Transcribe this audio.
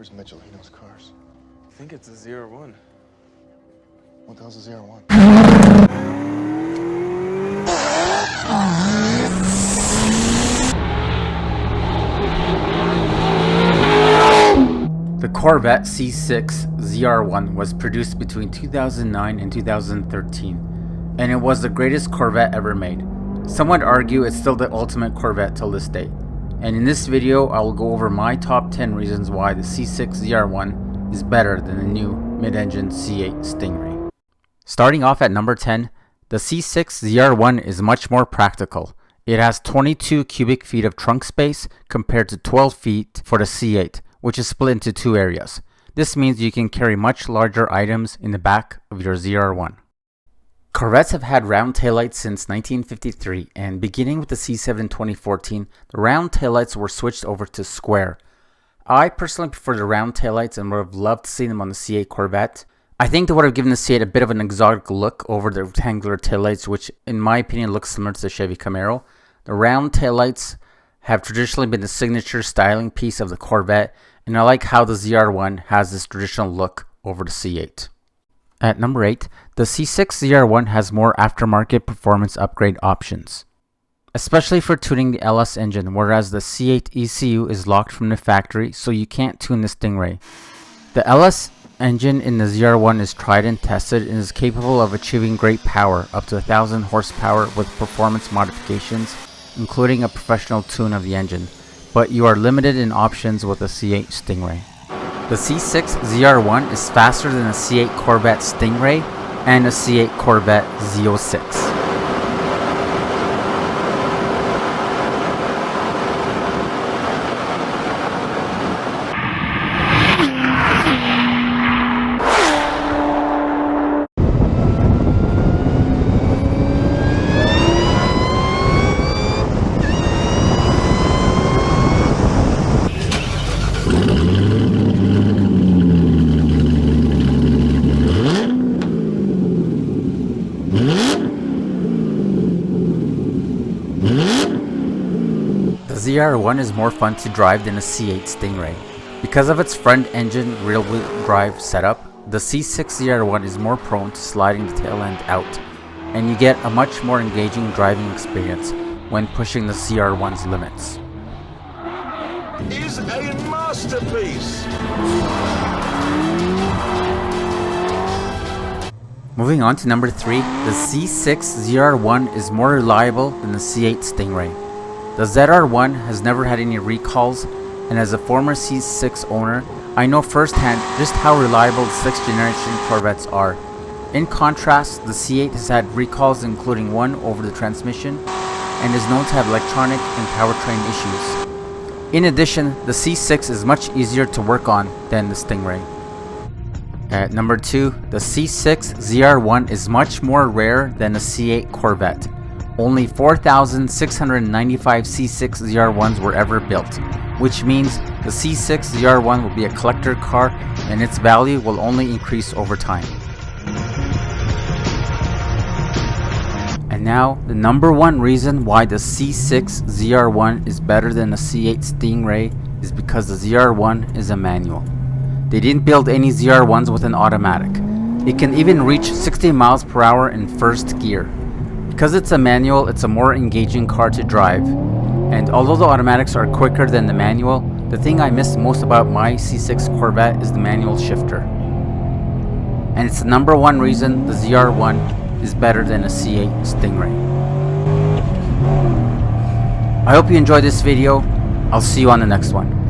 Where's Mitchell? He knows cars. I think it's a ZR1. What the hell's a ZR1? The Corvette C6 ZR1 was produced between 2009 and 2013, and it was the greatest Corvette ever made. Some would argue it's still the ultimate Corvette till this day. And in this video, I will go over my top 10 reasons why the C6 ZR1 is better than the new mid-engine C8 Stingray. Starting off at number 10, the C6 ZR1 is much more practical. It has 22 cubic feet of trunk space compared to 12 feet for the C8, which is split into two areas. This means you can carry much larger items in the back of your ZR1. Corvettes have had round taillights since 1953, and beginning with the C7 in 2014, the round taillights were switched over to square. I personally prefer the round taillights and would have loved to see them on the C8 Corvette. I think they would have given the C8 a bit of an exotic look over the rectangular taillights, which in my opinion looks similar to the Chevy Camaro. The round taillights have traditionally been the signature styling piece of the Corvette, and I like how the ZR1 has this traditional look over the C8. At number 8, the C6 ZR1 has more aftermarket performance upgrade options, especially for tuning the LS engine, whereas the C8 ECU is locked from the factory, so you can't tune the Stingray. The LS engine in the ZR1 is tried and tested and is capable of achieving great power, up to 1,000 horsepower with performance modifications, including a professional tune of the engine, but you are limited in options with the C8 Stingray. The C6 ZR1 is faster than the C8 Corvette Stingray and the C8 Corvette Z06. The ZR1 is more fun to drive than a C8 Stingray. Because of its front engine rear-wheel drive setup, the C6 ZR1 is more prone to sliding the tail end out, and you get a much more engaging driving experience when pushing the ZR1's limits. Is a masterpiece. Moving on to number 3, the C6 ZR1 is more reliable than the C8 Stingray. The ZR1 has never had any recalls, and as a former C6 owner, I know firsthand just how reliable the 6th generation Corvettes are. In contrast, the C8 has had recalls, including one over the transmission, and is known to have electronic and powertrain issues. In addition, the C6 is much easier to work on than the Stingray. At number 2, the C6 ZR1 is much more rare than the C8 Corvette. Only 4,695 C6 ZR1s were ever built, which means the C6 ZR1 will be a collector car and its value will only increase over time. And now, the number one reason why the C6 ZR1 is better than the C8 Stingray is because the ZR1 is a manual. They didn't build any ZR1s with an automatic. It can even reach 60 miles per hour in first gear. Because it's a manual, it's a more engaging car to drive. And although the automatics are quicker than the manual, the thing I miss most about my C6 Corvette is the manual shifter. And it's the number one reason the ZR1 is better than a C8 Stingray. I hope you enjoyed this video. I'll see you on the next one.